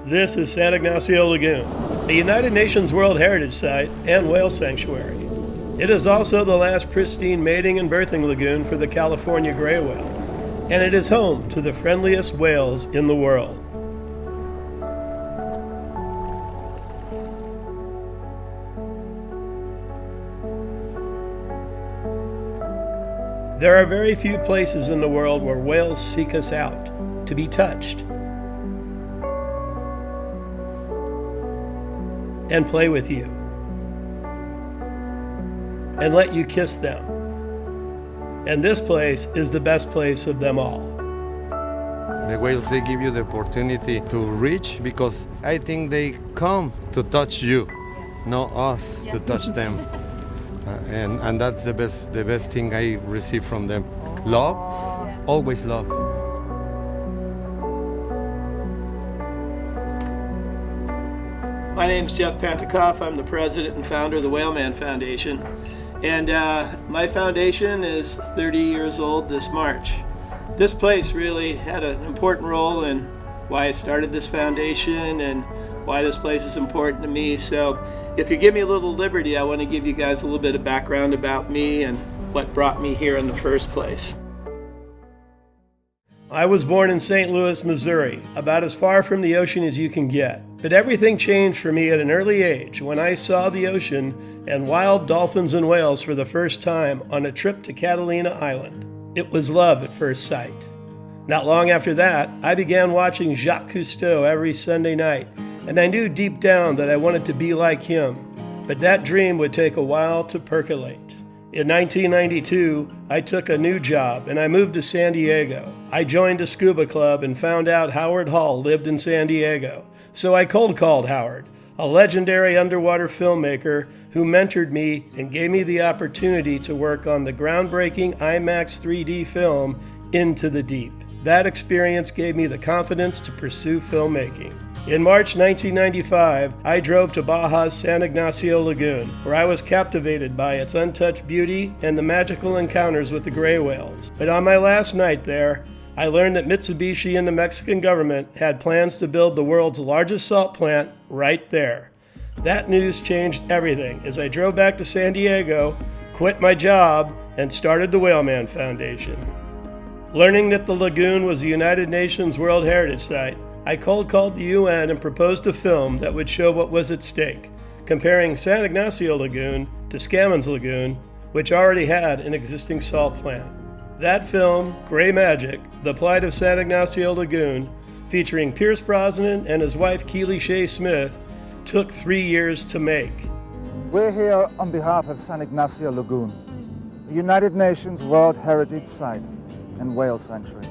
This is San Ignacio Lagoon, a United Nations World Heritage Site and whale sanctuary. It is also the last pristine mating and birthing lagoon for the California gray whale, and it is home to the friendliest whales in the world. There are very few places in the world where whales seek us out, to be touched, and play with you, and let you kiss them. And this place is the best place of them all. The whales, they give you the opportunity to reach because I think they come to touch you, not us to touch them. And that's the best thing I receive from them. Love, always love. My name's Jeff Pantikoff. I'm the president and founder of the Whaleman Foundation. And my foundation is 30 years old this March. This place really had an important role in why I started this foundation and why this place is important to me. So if you give me a little liberty, I want to give you guys a little bit of background about me and what brought me here in the first place. I was born in St. Louis, Missouri, about as far from the ocean as you can get. But everything changed for me at an early age when I saw the ocean and wild dolphins and whales for the first time on a trip to Catalina Island. It was love at first sight. Not long after that, I began watching Jacques Cousteau every Sunday night, and I knew deep down that I wanted to be like him, but that dream would take a while to percolate. In 1992, I took a new job and I moved to San Diego. I joined a scuba club and found out Howard Hall lived in San Diego. So I cold called Howard, a legendary underwater filmmaker who mentored me and gave me the opportunity to work on the groundbreaking IMAX 3D film Into the Deep. That experience gave me the confidence to pursue filmmaking. In March 1995, I drove to Baja's San Ignacio Lagoon, where I was captivated by its untouched beauty and the magical encounters with the gray whales. But on my last night there, I learned that Mitsubishi and the Mexican government had plans to build the world's largest salt plant right there. That news changed everything as I drove back to San Diego, quit my job, and started the Whaleman Foundation. Learning that the lagoon was a United Nations World Heritage Site, I cold called the UN and proposed a film that would show what was at stake, comparing San Ignacio Lagoon to Scammons Lagoon, which already had an existing salt plant. That film, Gray Magic, The Plight of San Ignacio Lagoon, featuring Pierce Brosnan and his wife Keely Shea Smith, took 3 years to make. We're here on behalf of San Ignacio Lagoon, a United Nations World Heritage Site and whale sanctuary.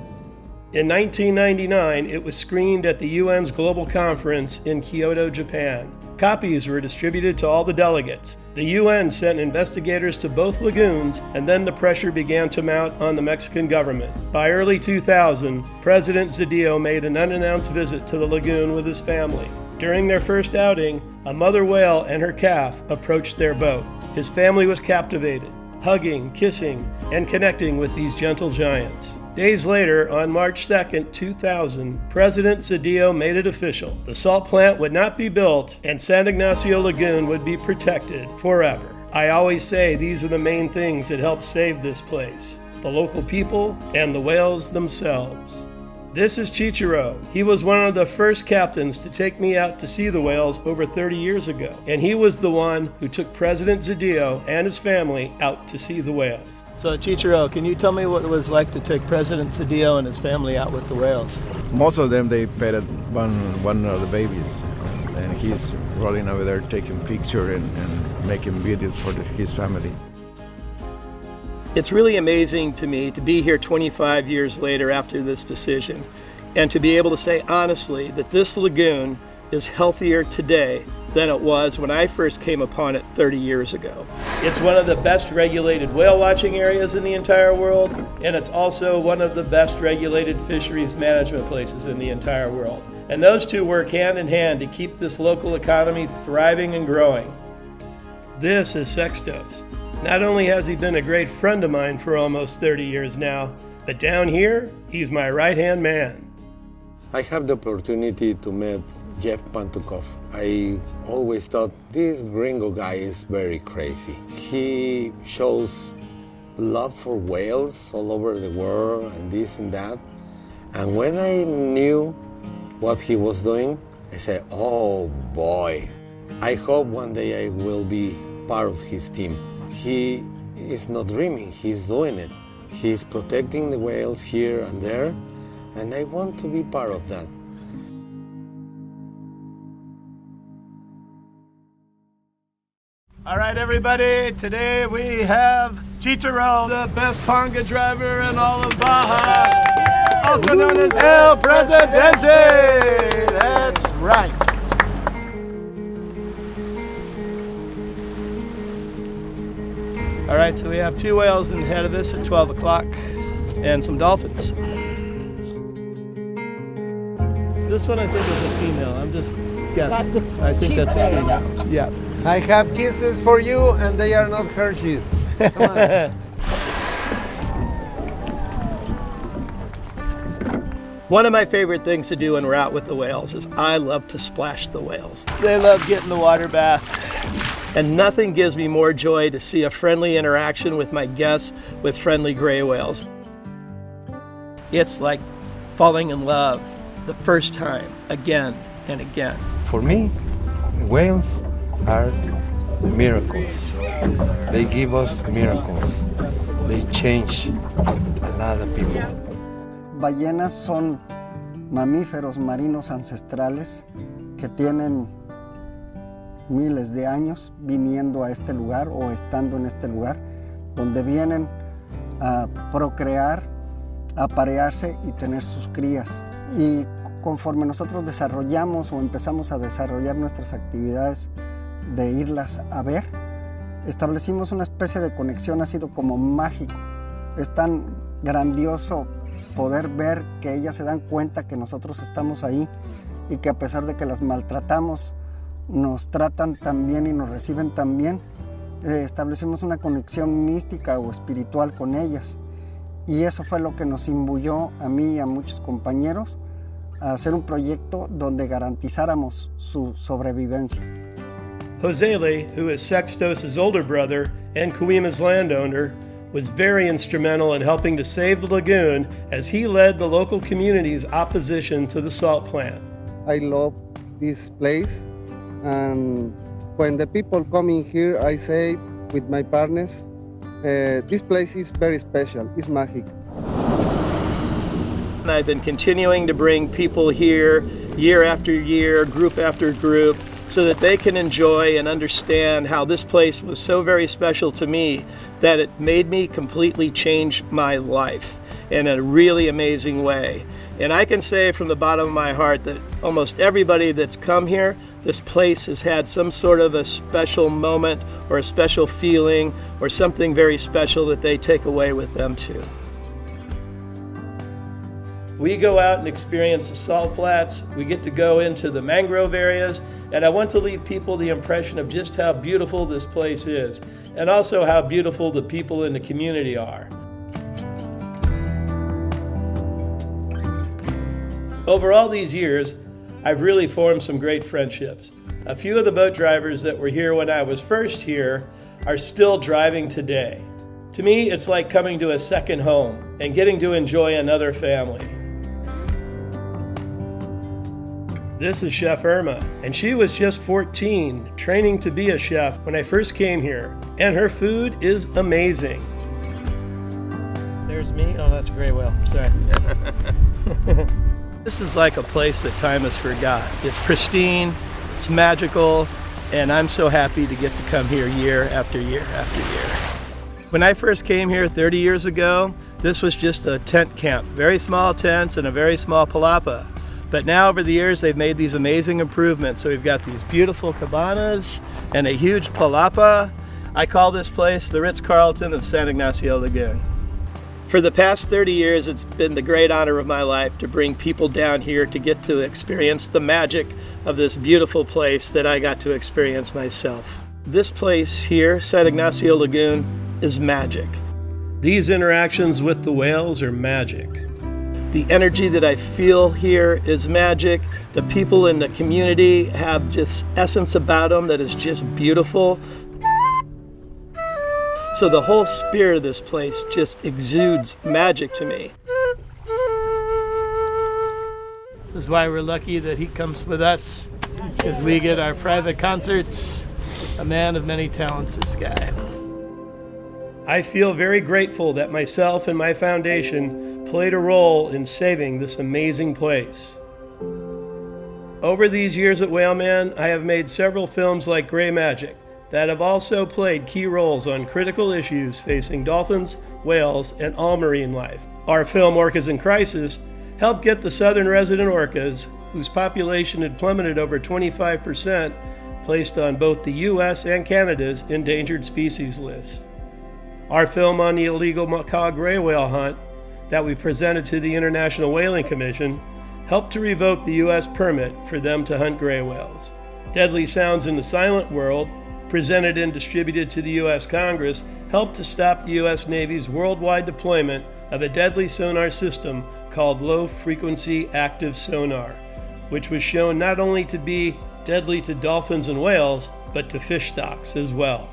In 1999, it was screened at the UN's Global Conference in Kyoto, Japan. Copies were distributed to all the delegates. The UN sent investigators to both lagoons, and then the pressure began to mount on the Mexican government. By early 2000, President Zedillo made an unannounced visit to the lagoon with his family. During their first outing, a mother whale and her calf approached their boat. His family was captivated, hugging, kissing, and connecting with these gentle giants. Days later, on March 2, 2000, President Zedillo made it official. The salt plant would not be built and San Ignacio Lagoon would be protected forever. I always say these are the main things that help save this place: the local people and the whales themselves. This is Chichiro. He was one of the first captains to take me out to see the whales over 30 years ago, and he was the one who took President Zedillo and his family out to see the whales. So Chichiro, can you tell me what it was like to take President Zedillo and his family out with the whales? Most of them, they petted one of the babies, and he's rolling over there taking pictures and making videos for his family. It's really amazing to me to be here 25 years later after this decision and to be able to say honestly that this lagoon is healthier today than it was when I first came upon it 30 years ago. It's one of the best regulated whale watching areas in the entire world, and it's also one of the best regulated fisheries management places in the entire world. And those two work hand in hand to keep this local economy thriving and growing. This is Sextos. Not only has he been a great friend of mine for almost 30 years now, but down here, he's my right-hand man. I have the opportunity to meet Jeff Pantukov. I always thought this gringo guy is very crazy. He shows love for whales all over the world and this and that. And when I knew what he was doing, I said, oh boy, I hope one day I will be part of his team. He is not dreaming, he's doing it. He's protecting the whales here and there, and I want to be part of that. All right, everybody, today we have Chitaro, the best panga driver in all of Baja, also known as El Presidente. That's right. All right, so we have 2 whales ahead of us at 12 o'clock and some dolphins. This one I think is a female. I'm just guessing. I think that's a female. Yeah. I have kisses for you, and they are not Hershey's. Come on. One of my favorite things to do when we're out with the whales is I love to splash the whales. They love getting the water bath. And nothing gives me more joy to see a friendly interaction with my guests with friendly gray whales. It's like falling in love the first time, again and again. For me, whales are miracles. They give us miracles. They change a lot of people. Ballenas son mamíferos marinos ancestrales que tienen miles de años viniendo a este lugar o estando en este lugar, donde vienen a procrear, a aparearse y tener sus crías. Y conforme nosotros desarrollamos o empezamos a desarrollar nuestras actividades de irlas a ver, establecimos una especie de conexión, ha sido como mágico. Es tan grandioso poder ver que ellas se dan cuenta que nosotros estamos ahí y que a pesar de que las maltratamos, nos tratan tan bien y nos reciben tan bien, establecemos una conexión mística o espiritual con ellas. Y eso fue lo que nos imbuyó a mí y a muchos compañeros a hacer un proyecto donde garantizáramos su sobrevivencia. Josele, who is Sextos' older brother and Coima's landowner, was very instrumental in helping to save the lagoon as he led the local community's opposition to the salt plant. I love this place, and when the people come in here, I say with my partners, this place is very special, it's magic. And I've been continuing to bring people here year after year, group after group, so that they can enjoy and understand how this place was so very special to me that it made me completely change my life in a really amazing way. And I can say from the bottom of my heart that almost everybody that's come here, this place has had some sort of a special moment or a special feeling or something very special that they take away with them too. We go out and experience the salt flats, we get to go into the mangrove areas, and I want to leave people the impression of just how beautiful this place is, and also how beautiful the people in the community are. Over all these years, I've really formed some great friendships. A few of the boat drivers that were here when I was first here are still driving today. To me, it's like coming to a second home and getting to enjoy another family. This is Chef Irma, and she was just 14, training to be a chef when I first came here, and her food is amazing. There's me. Oh, that's a gray whale. Sorry. This is like a place that time has forgot. It's pristine, it's magical, and I'm so happy to get to come here year after year after year. When I first came here 30 years ago, this was just a tent camp, very small tents and a very small palapa. But now over the years, they've made these amazing improvements. So we've got these beautiful cabanas and a huge palapa. I call this place the Ritz-Carlton of San Ignacio Lagoon. For the past 30 years, it's been the great honor of my life to bring people down here to get to experience the magic of this beautiful place that I got to experience myself. This place here, San Ignacio Lagoon, is magic. These interactions with the whales are magic. The energy that I feel here is magic. The people in the community have just essence about them that is just beautiful. So the whole spirit of this place just exudes magic to me. This is why we're lucky that he comes with us, because we get our private concerts. A man of many talents, this guy. I feel very grateful that myself and my foundation played a role in saving this amazing place. Over these years at Whaleman, I have made several films like Gray Magic that have also played key roles on critical issues facing dolphins, whales, and all marine life. Our film, Orcas in Crisis, helped get the southern resident orcas, whose population had plummeted over 25%, placed on both the U.S. and Canada's endangered species list. Our film on the illegal macaw gray whale hunt that we presented to the International Whaling Commission helped to revoke the U.S. permit for them to hunt gray whales. Deadly Sounds in the Silent World, presented and distributed to the U.S. Congress, helped to stop the U.S. Navy's worldwide deployment of a deadly sonar system called low-frequency active sonar, which was shown not only to be deadly to dolphins and whales, but to fish stocks as well.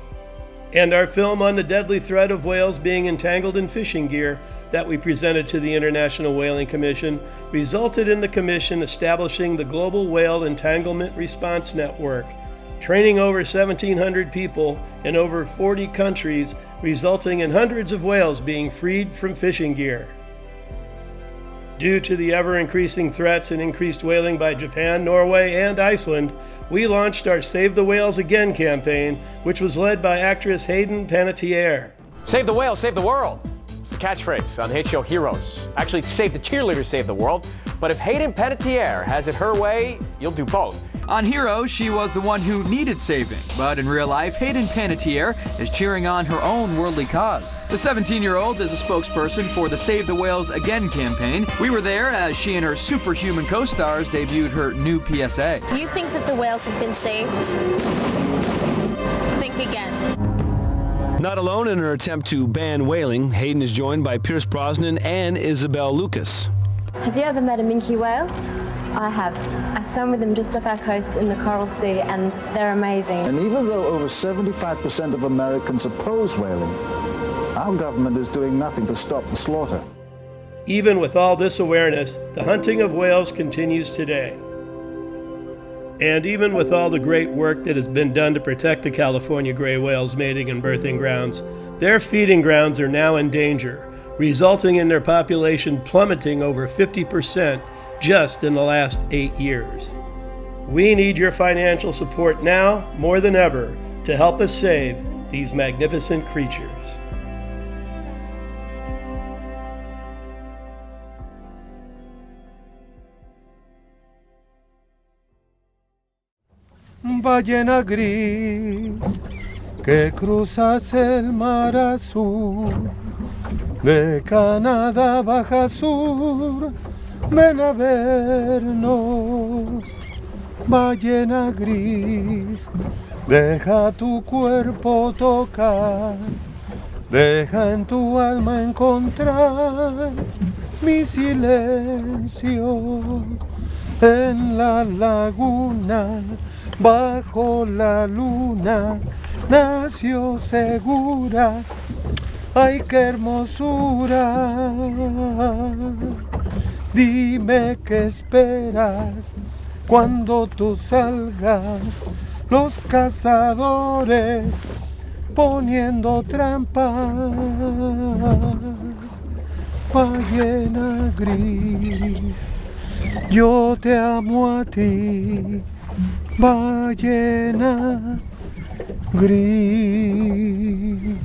And our film on the deadly threat of whales being entangled in fishing gear that we presented to the International Whaling Commission resulted in the Commission establishing the Global Whale Entanglement Response Network, training over 1,700 people in over 40 countries, resulting in hundreds of whales being freed from fishing gear. Due to the ever-increasing threats and increased whaling by Japan, Norway, and Iceland, we launched our Save the Whales Again campaign, which was led by actress Hayden Panettiere. Save the whales, save the world. It's a catchphrase on the hit show Heroes. Actually, save the cheerleaders, save the world. But if Hayden Panettiere has it her way, you'll do both. On Heroes, she was the one who needed saving, but in real life, Hayden Panettiere is cheering on her own worldly cause. The 17-year-old is a spokesperson for the Save the Whales Again campaign. We were there as she and her superhuman co-stars debuted her new PSA. Do you think that the whales have been saved? Think again. Not alone in her attempt to ban whaling, Hayden is joined by Pierce Brosnan and Isabel Lucas. Have you ever met a minke whale? I have. I swam with them just off our coast in the Coral Sea, and they're amazing. And even though over 75% of Americans oppose whaling, our government is doing nothing to stop the slaughter. Even with all this awareness, the hunting of whales continues today. And even with all the great work that has been done to protect the California gray whales' mating and birthing grounds, their feeding grounds are now in danger, resulting in their population plummeting over 50% just in the last 8 years. We need your financial support now more than ever to help us save these magnificent creatures. Ballena gris que cruzas el mar azul, de Canadá baja sur, ven a vernos. Ballena gris, deja tu cuerpo tocar, deja en tu alma encontrar mi silencio. En la laguna, bajo la luna, nació segura. ¡Ay, qué hermosura! Dime qué esperas cuando tú salgas, los cazadores poniendo trampas. Ballena gris, yo te amo a ti, ballena gris.